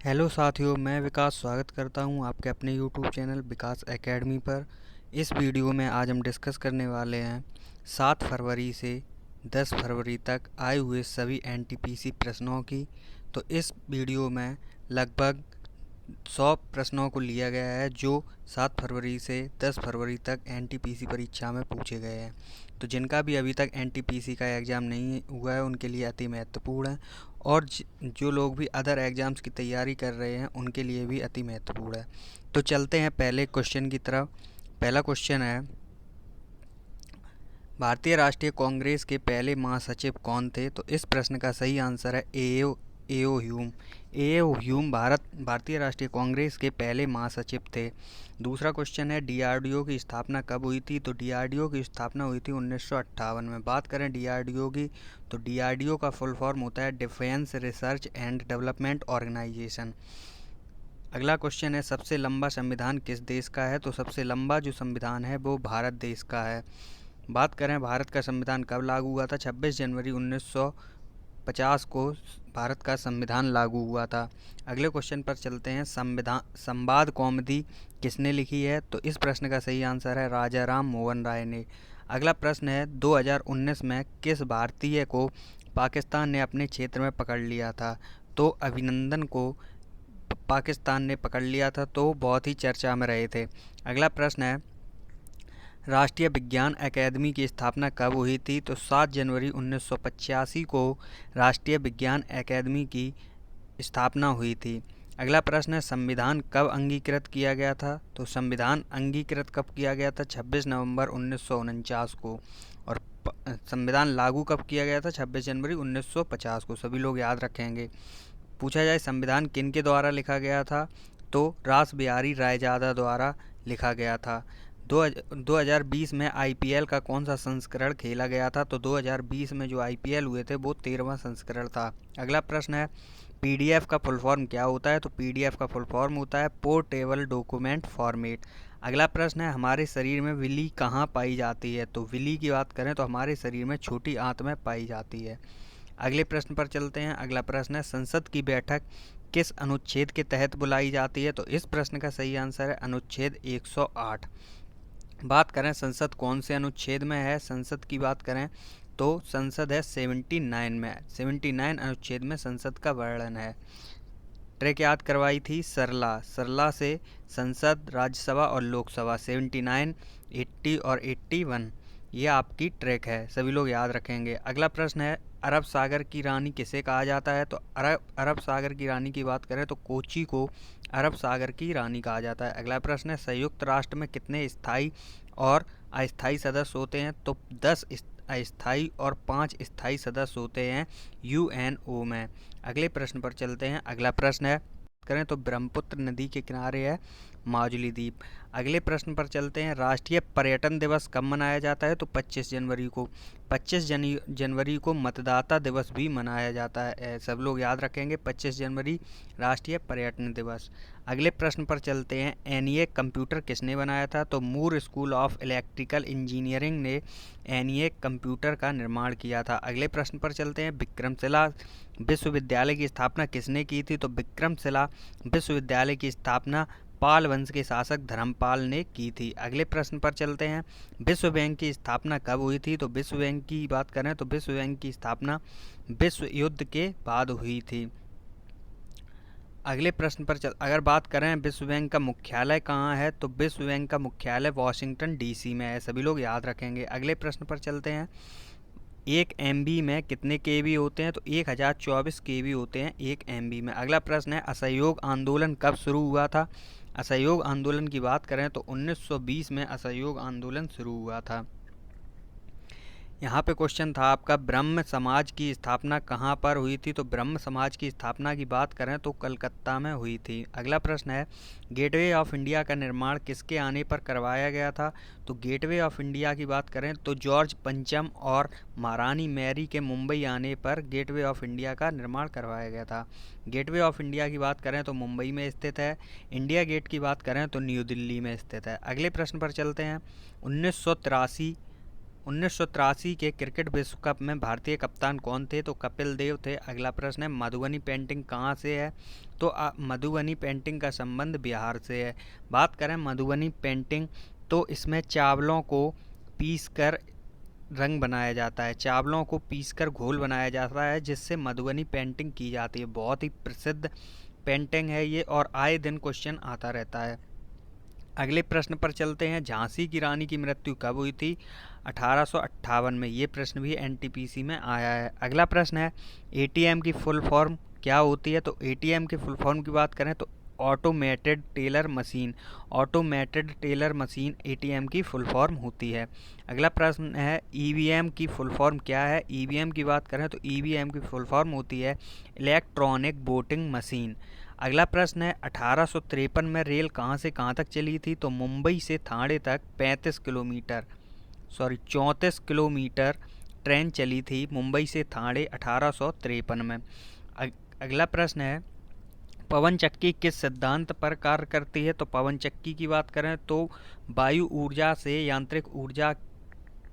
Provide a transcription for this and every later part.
Hello साथियों, मैं विकास स्वागत करता हूं आपके अपने यूट्यूब चैनल विकास एकेडमी पर। इस वीडियो में आज हम डिस्कस करने वाले हैं 7 फरवरी से 10 फरवरी तक आए हुए सभी एनटीपीसी प्रश्नों की। तो इस वीडियो में लगभग 100 प्रश्नों को लिया गया है जो 7 फरवरी से 10 फरवरी तक एनटीपीसी परीक्षा में पूछे गए हैं। तो जिनका भी अभी तक एनटीपीसी का एग्ज़ाम नहीं हुआ है उनके लिए अति महत्वपूर्ण है, और जो लोग भी अदर एग्ज़ाम्स की तैयारी कर रहे हैं उनके लिए भी अति महत्वपूर्ण है। तो चलते हैं पहले क्वेश्चन की तरफ। पहला क्वेश्चन है, भारतीय राष्ट्रीय कांग्रेस के पहले महासचिव कौन थे? तो इस प्रश्न का सही आंसर है एओ ह्यूम। एओ ह्यूम भारतीय राष्ट्रीय कांग्रेस के पहले महासचिव थे। दूसरा क्वेश्चन है, डीआरडीओ की स्थापना कब हुई थी? तो डीआरडीओ की स्थापना हुई थी 1958 में। बात करें डीआरडीओ की, तो डीआरडीओ का फुल फॉर्म होता है defence research and development organisation. अगला क्वेश्चन है, सबसे लंबा संविधान किस देश का है? तो सबसे लंबा जो संविधान है वो भारत देश का है। बात करें भारत का संविधान कब लागू हुआ था? 26 जनवरी 1950 को भारत का संविधान लागू हुआ था। अगले क्वेश्चन पर चलते हैं, संवाद कौमुदी किसने लिखी है? तो इस प्रश्न का सही आंसर है राजा राम मोहन राय ने। अगला प्रश्न है, 2019 में किस भारतीय को पाकिस्तान ने अपने क्षेत्र में पकड़ लिया था? तो अभिनंदन को पाकिस्तान ने पकड़ लिया था, तो बहुत ही चर्चा में रहे थे। अगला प्रश्न है, राष्ट्रीय विज्ञान अकादमी की स्थापना कब हुई थी? तो 7 जनवरी 1985 को राष्ट्रीय विज्ञान अकादमी की स्थापना हुई थी। अगला प्रश्न है, संविधान कब अंगीकृत किया गया था? तो संविधान अंगीकृत कब किया गया था? 26 नवंबर 1949 को। और संविधान लागू कब किया गया था? 26 जनवरी 1950 को। सभी लोग याद रखेंगे। पूछा जाए संविधान किन के द्वारा लिखा गया था? तो रास बिहारी रायजादा द्वारा लिखा गया था। 2020 में आईपीएल का कौन सा संस्करण खेला गया था? तो 2020 में जो आईपीएल हुए थे वो 13वां संस्करण था। अगला प्रश्न है, पीडीएफ का फुल फॉर्म क्या होता है? तो पीडीएफ का फुल फॉर्म होता है पोर्टेबल डॉक्यूमेंट फॉर्मेट। अगला प्रश्न है, हमारे शरीर में विली कहाँ पाई जाती है? तो विली की बात करें तो हमारे शरीर में छोटी आंत में पाई जाती है। अगले प्रश्न पर चलते हैं। अगला प्रश्न है, संसद की बैठक किस अनुच्छेद के तहत बुलाई जाती है? तो इस प्रश्न का सही आंसर है अनुच्छेद 108। बात करें संसद कौन से अनुच्छेद में है? संसद की बात करें तो संसद है 79 में। 79 अनुच्छेद में संसद का वर्णन है। ट्रैक याद करवाई थी सरला। सरला से संसद, राज्यसभा और लोकसभा 79, 80 और 81, ये आपकी ट्रैक है, सभी लोग याद रखेंगे। अगला प्रश्न है, अरब सागर की रानी किसे कहा जाता है? तो अरब सागर की रानी की बात करें तो कोची को अरब सागर की रानी कहा जाता है। अगला प्रश्न है, संयुक्त राष्ट्र में कितने स्थायी और अस्थायी सदस्य होते हैं? तो 10 अस्थायी और 5 स्थायी सदस्य होते हैं यूएनओ में। अगले प्रश्न पर चलते हैं। अगला प्रश्न है, करें तो ब्रह्मपुत्र नदी के किनारे है माजुली द्वीप। अगले प्रश्न पर चलते हैं, राष्ट्रीय पर्यटन दिवस कब मनाया जाता है? तो 25 जनवरी को। 25 जनवरी को मतदाता दिवस भी मनाया जाता है, सब लोग याद रखेंगे 25 जनवरी राष्ट्रीय पर्यटन दिवस। अगले प्रश्न पर चलते हैं, एनिएक कंप्यूटर किसने बनाया था? तो मूर स्कूल ऑफ इलेक्ट्रिकल इंजीनियरिंग ने एनिएक कंप्यूटर का निर्माण किया था। अगले प्रश्न पर चलते हैं, विक्रमशिला विश्वविद्यालय की स्थापना किसने की थी? तो विक्रमशिला विश्वविद्यालय की स्थापना पाल वंश के शासक धर्मपाल ने की थी। अगले प्रश्न पर चलते हैं, विश्व बैंक की स्थापना कब हुई थी? तो विश्व बैंक की बात करें तो विश्व बैंक की स्थापना विश्व युद्ध के बाद हुई थी। अगले प्रश्न पर अगर बात करें विश्व बैंक का मुख्यालय कहाँ है? तो विश्व बैंक का मुख्यालय वाशिंगटन डीसी में है, सभी लोग याद रखेंगे। अगले प्रश्न पर चलते हैं, 1 MB में कितने KB होते हैं? तो 1024 KB होते हैं 1 MB में। अगला प्रश्न है, असहयोग आंदोलन कब शुरू हुआ था? असहयोग आंदोलन की बात करें तो 1920 में असहयोग आंदोलन शुरू हुआ था। यहाँ पे क्वेश्चन था आपका, ब्रह्म समाज की स्थापना कहाँ पर हुई थी? तो ब्रह्म समाज की स्थापना की बात करें तो कलकत्ता में हुई थी। अगला प्रश्न है, गेटवे ऑफ इंडिया का निर्माण किसके आने पर करवाया गया था? तो गेटवे ऑफ इंडिया की बात करें तो जॉर्ज पंचम और महारानी मैरी के मुंबई आने पर गेटवे ऑफ इंडिया का निर्माण करवाया गया था। गेटवे ऑफ इंडिया की बात करें तो मुंबई में स्थित है। इंडिया गेट की बात करें तो न्यू दिल्ली में स्थित है। अगले प्रश्न पर चलते हैं, 1983 1983 के क्रिकेट विश्व कप में भारतीय कप्तान कौन थे? तो कपिल देव थे। अगला प्रश्न है मधुबनी पेंटिंग कहाँ से है? तो मधुबनी पेंटिंग का संबंध बिहार से है। बात करें मधुबनी पेंटिंग तो इसमें चावलों को पीस कर रंग बनाया जाता है, चावलों को पीसकर घोल बनाया जाता है, जिससे मधुबनी पेंटिंग की जाती है। बहुत ही प्रसिद्ध पेंटिंग है ये और आए दिन क्वेश्चन आता रहता है। अगले प्रश्न पर चलते हैं। झांसी की रानी की मृत्यु कब हुई थी? 1858 में। ये प्रश्न भी एनटीपीसी में आया है। अगला प्रश्न है एटीएम की फुल फॉर्म क्या होती है? तो एटीएम की फुल फॉर्म की बात करें तो automated teller machine. Automated teller machine ATM की फुल फॉर्म होती है। अगला प्रश्न है ईवीएम की फुल फॉर्म क्या है? ईवीएम की बात करें तो ईवीएम की फुल फॉर्म होती है इलेक्ट्रॉनिक वोटिंग मशीन। अगला प्रश्न है 1853 में रेल कहाँ से कहाँ तक चली थी? तो मुंबई से ठाणे तक 34 किलोमीटर ट्रेन चली थी मुंबई से ठाणे 1853 में। अगला प्रश्न है पवन चक्की किस सिद्धांत पर कार्य करती है? तो पवन चक्की की बात करें तो वायु ऊर्जा से यांत्रिक ऊर्जा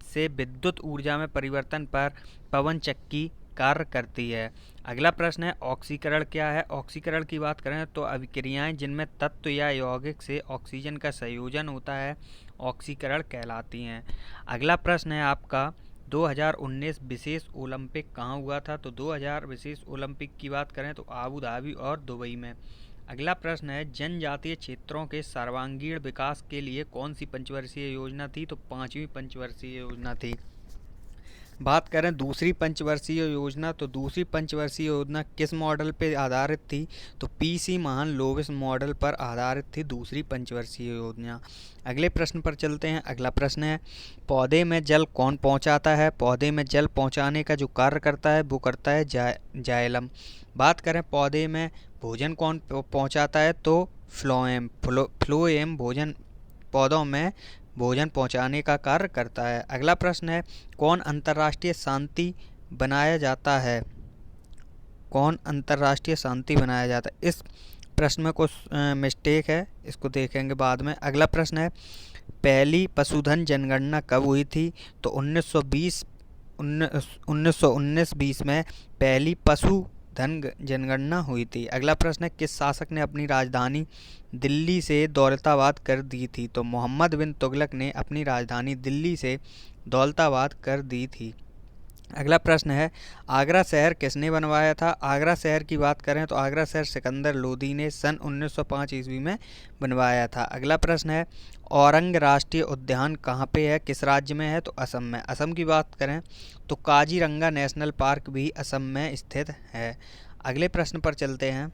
से विद्युत ऊर्जा में परिवर्तन पर पवन चक्की कार्य करती है। अगला प्रश्न है ऑक्सीकरण क्या है? ऑक्सीकरण की बात करें तो अभिक्रियाएं जिनमें तत्व या यौगिक से ऑक्सीजन का संयोजन होता है ऑक्सीकरण कहलाती हैं। अगला प्रश्न है आपका 2019 विशेष ओलंपिक कहाँ हुआ था? तो 2000 विशेष ओलंपिक की बात करें तो आबू धाबी और दुबई में। अगला प्रश्न है जनजातीय क्षेत्रों के सर्वांगीण विकास के लिए कौन सी पंचवर्षीय योजना थी? तो 5वीं पंचवर्षीय योजना थी। बात करें दूसरी पंचवर्षीय योजना तो दूसरी पंचवर्षीय योजना किस मॉडल पर आधारित थी? तो पीसी महान लोविस मॉडल पर आधारित थी दूसरी पंचवर्षीय योजना। अगले प्रश्न पर चलते हैं। अगला प्रश्न है पौधे में जल कौन पहुंचाता है? पौधे में जल पहुंचाने का जो कार्य करता है वो करता है जाइलम। बात करें पौधे में भोजन कौन पहुंचाता है? तो फ्लोएम भोजन पौधों में भोजन पहुंचाने का कार्य करता है। अगला प्रश्न है कौन अंतर्राष्ट्रीय शांति बनाया जाता है? कौन अंतर्राष्ट्रीय शांति बनाया जाता है? इस प्रश्न में कुछ मिस्टेक है, इसको देखेंगे बाद में। अगला प्रश्न है पहली पशुधन जनगणना कब हुई थी? तो 1919-20 में पहली पशुधन जनगणना हुई थी। अगला प्रश्न है किस शासक ने अपनी राजधानी दिल्ली से दौलताबाद कर दी थी? तो मोहम्मद बिन तुगलक ने अपनी राजधानी दिल्ली से दौलताबाद कर दी थी। अगला प्रश्न है आगरा शहर किसने बनवाया था? आगरा शहर की बात करें तो आगरा शहर सिकंदर लोदी ने सन 1905 ईस्वी में बनवाया था। अगला प्रश्न है औरंग राष्ट्रीय उद्यान कहाँ पे है, किस राज्य में है? तो असम में। असम की बात करें तो काजीरंगा नेशनल पार्क भी असम में स्थित है। अगले प्रश्न पर चलते हैं।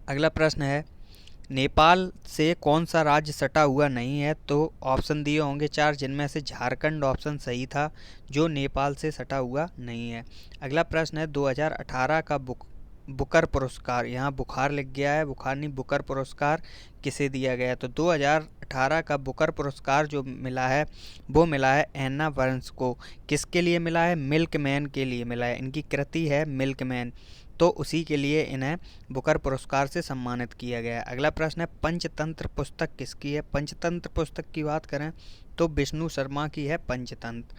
अगला प्रश्न है नेपाल से कौन सा राज्य सटा हुआ नहीं है? तो ऑप्शन दिए होंगे 4 जिनमें से झारखंड ऑप्शन सही था जो नेपाल से सटा हुआ नहीं है। अगला प्रश्न है 2018 का बुकर पुरस्कार, यहाँ बुखार लिख गया है, बुखार नहीं बुकर पुरस्कार किसे दिया गया? तो 2018 का बुकर पुरस्कार जो मिला है वो मिला है एन्ना वर्न्स को। किसके लिए मिला है? मिल्कमैन के लिए मिला है। इनकी कृति है मिल्कमैन, तो उसी के लिए इन्हें बुकर पुरस्कार से सम्मानित किया गया है। अगला प्रश्न है पंचतंत्र पुस्तक किसकी है? पंचतंत्र पुस्तक की बात करें तो विष्णु शर्मा की है पंचतंत्र।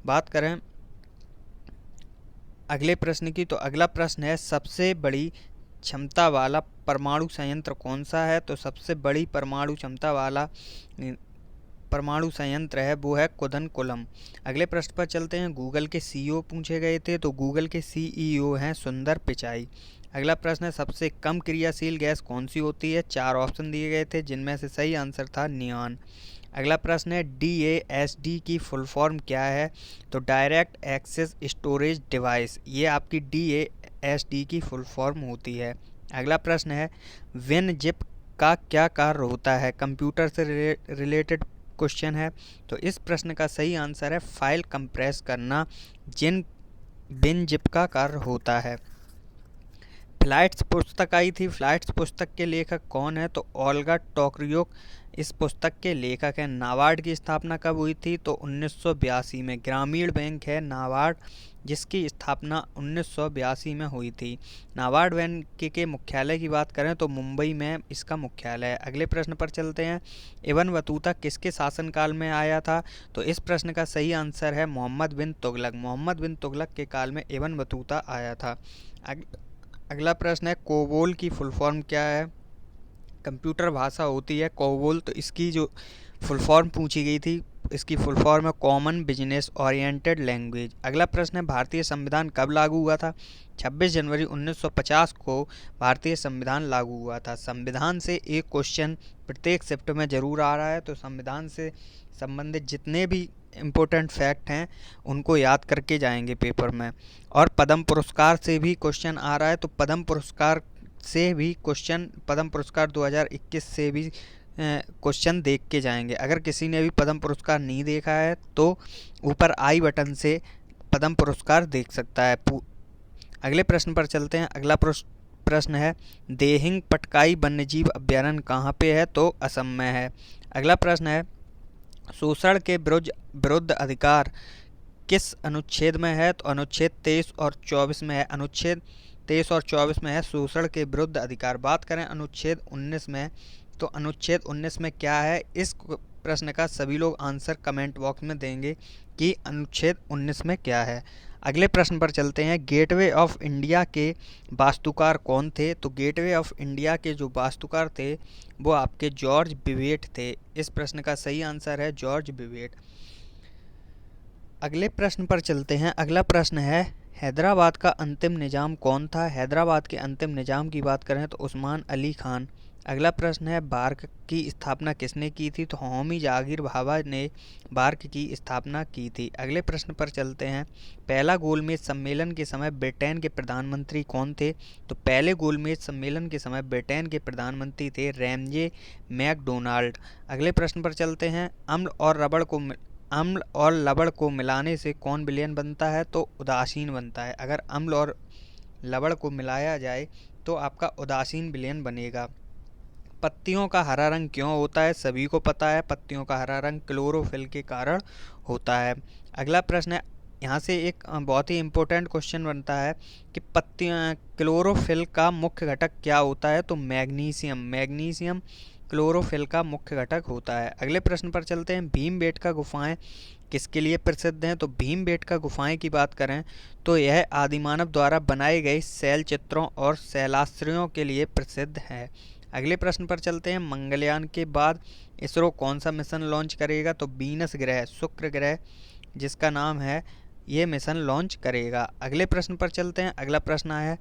बात करें अगले प्रश्न की तो अगला प्रश्न है सबसे बड़ी क्षमता वाला परमाणु संयंत्र कौन सा है? तो सबसे बड़ी परमाणु क्षमता वाला परमाणु संयंत्र है वो है कुदनकुलम। अगले प्रश्न पर चलते हैं। गूगल के सीईओ पूछे गए थे तो गूगल के सीईओ हैं सुंदर पिचाई। अगला प्रश्न है सबसे कम क्रियाशील गैस कौन सी होती है? 4 ऑप्शन दिए गए थे जिनमें से सही आंसर था नियॉन। अगला प्रश्न है DASD की फुल फॉर्म क्या है? तो डायरेक्ट एक्सेस स्टोरेज डिवाइस, ये आपकी DASD की फुल फॉर्म होती है। अगला प्रश्न है WinZip का क्या कार्य होता है? कंप्यूटर से रिलेटेड क्वेश्चन है, तो इस प्रश्न का सही आंसर है फाइल कंप्रेस करना, WinZip का कार्य होता है। फ्लाइट्स पुस्तक आई थी। फ्लाइट्स पुस्तक के लेखक कौन है? तो ओल्गा टोकारियोक इस पुस्तक के लेखक हैं। नाबार्ड की स्थापना कब हुई थी? तो 1982 में। ग्रामीण बैंक है नाबार्ड, जिसकी स्थापना 1982 में हुई थी। नाबार्ड बैंक के मुख्यालय की बात करें तो मुंबई में इसका मुख्यालय है। अगले प्रश्न पर चलते हैं। इब्न बतूता किसके शासनकाल में आया था? तो इस प्रश्न का सही आंसर है मोहम्मद बिन तुगलक। मोहम्मद बिन तुगलक के काल में इब्न बतूता आया था। अगला प्रश्न है, कोबोल की फुल फॉर्म क्या है? कंप्यूटर भाषा होती है कोबोल, तो इसकी जो फुल फॉर्म पूछी गई थी, इसकी फुल फॉर्म है कॉमन बिजनेस ओरिएंटेड लैंग्वेज। अगला प्रश्न है, भारतीय संविधान कब लागू हुआ था? 26 जनवरी 1950 को भारतीय संविधान लागू हुआ था। संविधान से एक क्वेश्चन प्रत्येक शिफ्ट में जरूर आ रहा है, तो संविधान से संबंधित जितने भी इम्पोर्टेंट फैक्ट हैं उनको याद करके जाएंगे पेपर में। और पद्म पुरस्कार से भी क्वेश्चन आ रहा है, तो पद्म पुरस्कार से भी क्वेश्चन, पद्म पुरस्कार 2021 से भी क्वेश्चन देख के जाएंगे। अगर किसी ने भी पद्म पुरस्कार नहीं देखा है तो ऊपर आई बटन से पद्म पुरस्कार देख सकता है। अगले प्रश्न पर चलते हैं। अगला प्रश्न है, देहिंग पटकाई वन्यजीव अभ्यारण्य कहाँ पे है? तो असम में है। अगला प्रश्न है, शोषण के विरुद्ध अधिकार किस अनुच्छेद में है? तो अनुच्छेद 23 और 24 में है। अनुच्छेद 23 और 24 में है शोषण के विरुद्ध अधिकार। बात करें अनुच्छेद 19 में, तो अनुच्छेद 19 में क्या है? इस प्रश्न का सभी लोग आंसर कमेंट बॉक्स में देंगे कि अनुच्छेद 19 में क्या है। अगले प्रश्न पर चलते हैं। गेटवे ऑफ इंडिया के वास्तुकार कौन थे? तो गेटवे ऑफ इंडिया के जो वास्तुकार थे वो आपके जॉर्ज विवेट थे। इस प्रश्न का सही आंसर है जॉर्ज विवेट। अगले प्रश्न पर चलते हैं। अगला प्रश्न है, हैदराबाद का अंतिम निजाम कौन था? हैदराबाद के अंतिम निजाम की बात करें तो उस्मान अली खान। अगला प्रश्न है, बार्क की स्थापना किसने की थी? तो होमी जहांगीर भाभा ने बार्क की स्थापना की थी। अगले प्रश्न पर चलते हैं। पहला गोलमेज सम्मेलन के समय ब्रिटेन के प्रधानमंत्री कौन थे? तो पहले गोलमेज सम्मेलन के समय ब्रिटेन के प्रधानमंत्री थे रैमजे मैकडोनाल्ड। अगले प्रश्न पर चलते हैं। अम्ल और लवण को मिलाने से कौन विलयन बनता है? तो उदासीन बनता है। अगर अम्ल और लवण को मिलाया जाए तो आपका उदासीन विलयन बनेगा। पत्तियों का हरा रंग क्यों होता है? सभी को पता है, पत्तियों का हरा रंग क्लोरोफिल के कारण होता है। अगला प्रश्न है, यहाँ से एक बहुत ही इम्पोर्टेंट क्वेश्चन बनता है कि क्लोरोफिल का मुख्य घटक क्या होता है? तो मैग्नीशियम। मैग्नीशियम क्लोरोफिल का मुख्य घटक होता है। अगले प्रश्न पर चलते हैं। भीमबेटका गुफाएं किसके लिए प्रसिद्ध हैं? तो भीमबेटका गुफाएं की बात करें तो यह आदिमानव द्वारा बनाए गए शैल चित्रों और शैलाश्रयों के लिए प्रसिद्ध है। अगले प्रश्न पर चलते हैं। मंगलयान के बाद इसरो कौन सा मिशन लॉन्च करेगा? तो वीनस ग्रह, शुक्र ग्रह जिसका नाम है, ये मिशन लॉन्च करेगा। अगले प्रश्न पर चलते हैं। अगला प्रश्न है,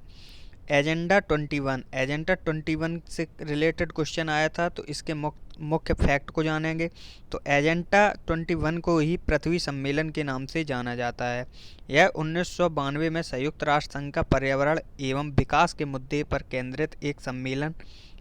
एजेंडा 21। एजेंडा 21 से रिलेटेड क्वेश्चन आया था, तो इसके मुख्य फैक्ट को जानेंगे। तो एजेंडा 21 को ही पृथ्वी सम्मेलन के नाम से जाना जाता है। यह 1992 में संयुक्त राष्ट्र संघ का पर्यावरण एवं विकास के मुद्दे पर केंद्रित एक सम्मेलन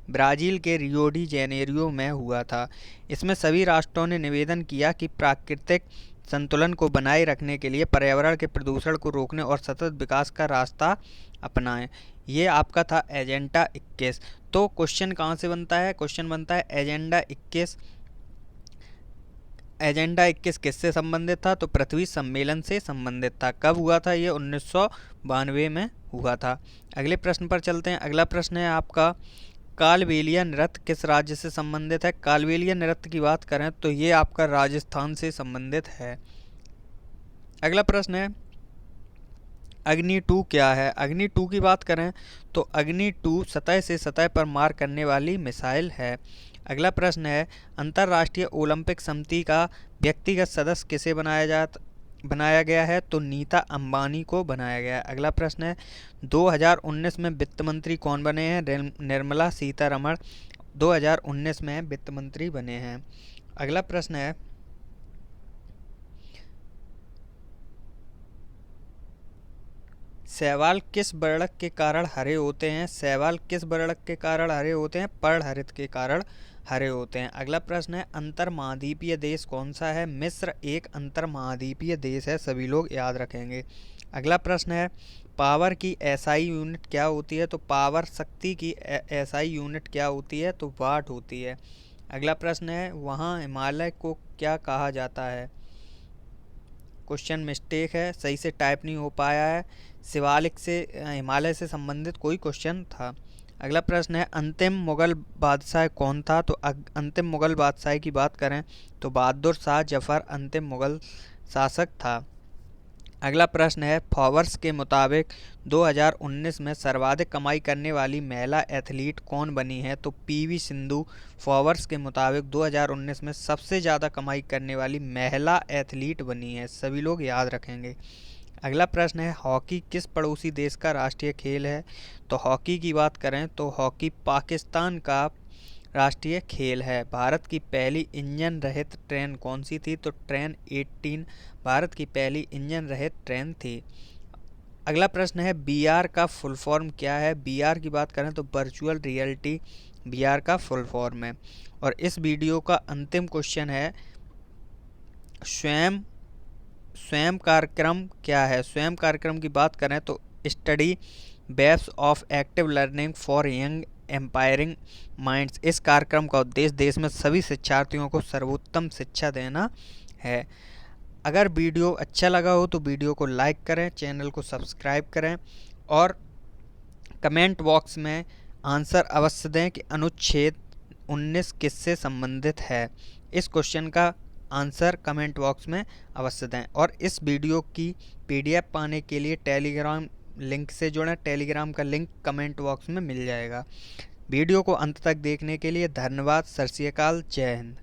ब्राज़ील के रियो डी जेनेरियो में हुआ था। इसमें सभी राष्ट्रों ने निवेदन किया कि प्राकृतिक संतुलन को बनाए रखने के लिए पर्यावरण के प्रदूषण को रोकने और सतत विकास का रास्ता अपनाएं। ये आपका था एजेंडा 21। तो क्वेश्चन कहाँ से बनता है? क्वेश्चन बनता है एजेंडा 21। एजेंडा 21 किससे संबंधित था? तो पृथ्वी सम्मेलन से संबंधित था। कब हुआ था? ये 1992 में हुआ था। अगले प्रश्न पर चलते हैं। अगला प्रश्न है आपका, कालबेलिया नृत्य किस राज्य से संबंधित है? कालबेलिया नृत्य की बात करें तो ये आपका राजस्थान से संबंधित है। अगला प्रश्न है, अग्नि 2 क्या है? अग्नि 2 की बात करें तो अग्नि 2 सतह से सतह पर मार करने वाली मिसाइल है। अगला प्रश्न है, अंतर्राष्ट्रीय ओलंपिक समिति का व्यक्तिगत सदस्य किसे बनाया गया है? तो नीता अंबानी को बनाया गया है। अगला प्रश्न है, 2019 में वित्त मंत्री कौन बने हैं? निर्मला सीतारमण 2019 में वित्त मंत्री बने हैं। अगला प्रश्न है, शैवाल किस वर्णक के कारण हरे होते हैं? शैवाल किस वर्णक के कारण हरे होते हैं? पर्णहरित के कारण हरे होते हैं। अगला प्रश्न है, अंतर्महाद्वीपीय देश कौन सा है? मिस्र एक अंतर्महाद्वीपीय देश है, सभी लोग याद रखेंगे। अगला प्रश्न है, पावर की एसआई यूनिट क्या होती है? तो पावर शक्ति की एसआई यूनिट क्या होती है? तो वाट होती है। अगला प्रश्न है, वहाँ हिमालय को क्या कहा जाता है? क्वेश्चन मिस्टेक है, सही से टाइप नहीं हो पाया है। शिवालिक से हिमालय से संबंधित कोई क्वेश्चन था। अगला प्रश्न है, अंतिम मुगल बादशाह कौन था? तो अंतिम मुगल बादशाह की बात करें तो बहादुर शाह जफर अंतिम मुगल शासक था। अगला प्रश्न है, फोर्ब्स के मुताबिक 2019 में सर्वाधिक कमाई करने वाली महिला एथलीट कौन बनी है? तो पीवी सिंधु फोर्ब्स के मुताबिक 2019 में सबसे ज़्यादा कमाई करने वाली महिला एथलीट बनी है। सभी लोग याद रखेंगे। अगला प्रश्न है, हॉकी किस पड़ोसी देश का राष्ट्रीय खेल है? तो हॉकी की बात करें तो हॉकी पाकिस्तान का राष्ट्रीय खेल है। भारत की पहली इंजन रहित ट्रेन कौन सी थी? तो ट्रेन 18 भारत की पहली इंजन रहित ट्रेन थी। अगला प्रश्न है, बीआर का फुल फॉर्म क्या है? बीआर की बात करें तो वर्चुअल रियलिटी बीआर का फुल फॉर्म है। और इस वीडियो का अंतिम क्वेश्चन है, स्वयं कार्यक्रम क्या है? स्वयं कार्यक्रम की बात करें तो study webs of active learning for young aspiring minds. इस कार्यक्रम का उद्देश्य देश में सभी शिक्षार्थियों को सर्वोत्तम शिक्षा देना है। अगर वीडियो अच्छा लगा हो तो वीडियो को लाइक करें, चैनल को सब्सक्राइब करें और कमेंट बॉक्स में आंसर अवश्य दें कि अनुच्छेद 19 किससे संबंधित है। इस क्वेश्चन का आंसर कमेंट बॉक्स में अवश्य दें। और इस वीडियो की पीडीएफ पाने के लिए टेलीग्राम लिंक से जुड़ें। टेलीग्राम का लिंक कमेंट बॉक्स में मिल जाएगा। वीडियो को अंत तक देखने के लिए धन्यवाद। सत श्री अकाल, जय हिंद।